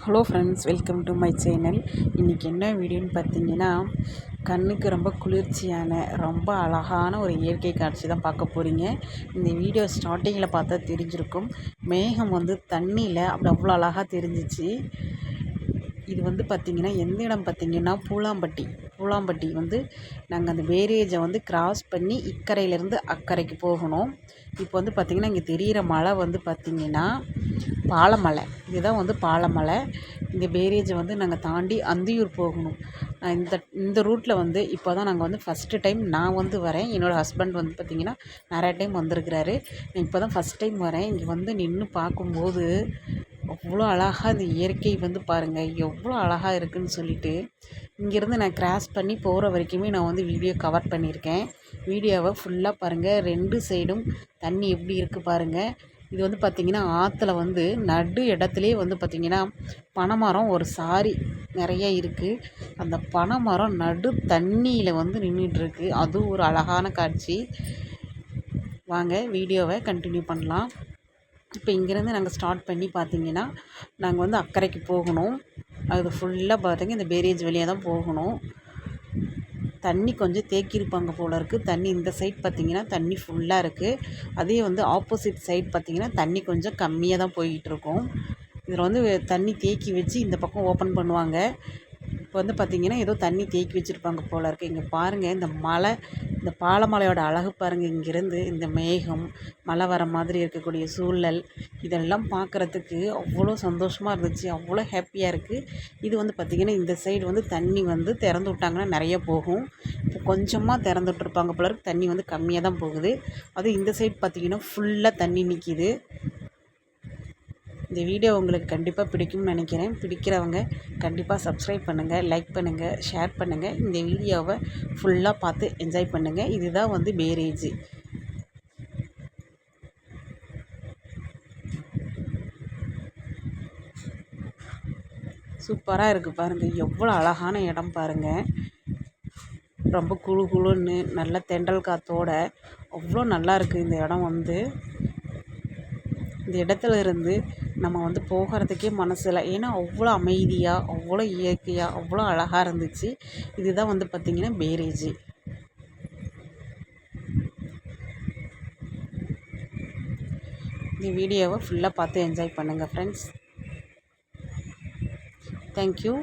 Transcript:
Hello friends, welcome to my channel. இன்றைக்கி என்ன வீடியோன்னு பார்த்தீங்கன்னா, கண்ணுக்கு ரொம்ப குளிர்ச்சியான ரொம்ப அழகான ஒரு இயற்கை காட்சி தான் பார்க்க போகிறீங்க. இந்த வீடியோ ஸ்டார்டிங்கில் பார்த்தா தெரிஞ்சிருக்கும். மேகம் வந்து தண்ணியில் அப்படி அவ்வளோ அழகாக தெரிஞ்சிச்சு. இது வந்து பார்த்திங்கன்னா எந்த இடம் பார்த்திங்கன்னா பூலாம்பட்டி வந்து நாங்கள் அந்த பேரேஜை வந்து கிராஸ் பண்ணி இக்கரையிலேருந்து அக்கறைக்கு போகணும். இப்போ வந்து பார்த்திங்கன்னா இங்கே தெரிகிற மலை வந்து பார்த்திங்கன்னா பாலமலை. இதுதான் வந்து பாலமலை. இந்த பேரேஜை வந்து நாங்கள் தாண்டி அந்தியூர் போகணும். இந்த ரூட்டில் வந்து இப்போ தான் நாங்கள் வந்து ஃபஸ்ட்டு டைம் நான் வந்து வரேன். என்னோடய ஹஸ்பண்ட் வந்து பார்த்திங்கன்னா நிறையா டைம் வந்திருக்கிறாரு. நான் இப்போ தான் ஃபஸ்ட் டைம் வரேன். இங்கே வந்து நின்று பார்க்கும்போது அவ்வளோ அழகாக இந்த இயற்கை வந்து பாருங்கள் எவ்வளோ அழகாக இருக்குதுன்னு சொல்லிட்டு இங்கேருந்து நான் கிராஸ் பண்ணி போகிற வரைக்குமே நான் வந்து வீடியோ கவர் பண்ணியிருக்கேன். வீடியோவை ஃபுல்லாக பாருங்கள். 2 சைடும் தண்ணி எப்படி இருக்குது பாருங்கள். இது வந்து பார்த்திங்கன்னா ஆற்றுல வந்து நடு இடத்துலையே வந்து பார்த்திங்கன்னா பனைமரம் ஒரு சாரி நிறைய இருக்குது. அந்த பனைமரம் நடு தண்ணியில் வந்து நின்றுட்டுருக்கு. அதுவும் ஒரு அழகான காட்சி. வாங்க வீடியோவை கண்டினியூ பண்ணலாம். இப்போ இங்கேருந்து நாங்கள் ஸ்டார்ட் பண்ணி பார்த்திங்கன்னா நாங்கள் வந்து அக்கறைக்கு போகணும். அது ஃபுல்லாக பார்த்திங்க இந்த பேரேஜ் வழியாக தான் போகணும். தண்ணி கொஞ்சம் தேக்கியிருப்பாங்க போல் இருக்குது. தண்ணி இந்த சைட் பார்த்திங்கன்னா தண்ணி ஃபுல்லாக இருக்குது. அதே வந்து ஆப்போசிட் சைட் பார்த்திங்கன்னா தண்ணி கொஞ்சம் கம்மியாக தான் போய்கிட்டுருக்கும். இதில் வந்து தண்ணி தேக்கி வச்சு இந்த பக்கம் ஓப்பன் பண்ணுவாங்க. இப்போ வந்து பார்த்திங்கன்னா ஏதோ தண்ணி தேக்கி வச்சுருப்பாங்க போல் இருக்குது. இங்கே பாருங்கள் இந்த மலை, இந்த பாலமலையோட அழகு பாருங்கள். இங்கேருந்து இந்த மேகம் மழை வர மாதிரி இருக்கக்கூடிய சூழல் இதெல்லாம் பார்க்குறதுக்கு அவ்வளோ சந்தோஷமாக இருந்துச்சு. அவ்வளோ ஹாப்பியாக இருக்குது. இது வந்து பார்த்திங்கன்னா இந்த சைடு வந்து தண்ணி வந்து திறந்து விட்டாங்கன்னா நிறைய போகும். இப்போ கொஞ்சமாக திறந்து விட்டுருப்பாங்க போல இருக்குது. தண்ணி வந்து கம்மியாக தான் போகுது. அதுவும் இந்த சைடு பார்த்திங்கன்னா ஃபுல்லாக தண்ணி நிற்கிது. இந்த வீடியோ உங்களுக்கு கண்டிப்பாக பிடிக்கும்னு நினைக்கிறேன். பிடிக்கிறவங்க கண்டிப்பாக சப்ஸ்கிரைப் பண்ணுங்கள், லைக் பண்ணுங்கள், ஷேர் பண்ணுங்கள். இந்த வீடியோவை ஃபுல்லாக பார்த்து என்ஜாய் பண்ணுங்கள். இதுதான் வந்து பேரேஜ். சூப்பராக இருக்குது பாருங்கள். எவ்வளோ அழகான இடம் பாருங்கள். ரொம்ப குளு குளுன்னு நல்ல தென்றல் காற்றோட அவ்வளோ நல்லா இருக்குது இந்த இடம் வந்து. இந்த இடத்துல இருந்து நம்ம வந்து போகிறதுக்கே மனசில்லை. ஏன்னா அவ்வளோ அமைதியாக அவ்வளோ இயற்கையாக அவ்வளோ அழகாக இருந்துச்சு. இதுதான் வந்து பார்த்திங்கன்னா பேரேஜ். இந்த வீடியோவை ஃபுல்லாக பார்த்து என்ஜாய் பண்ணுங்கள் ஃப்ரெண்ட்ஸ். தேங்க்யூ.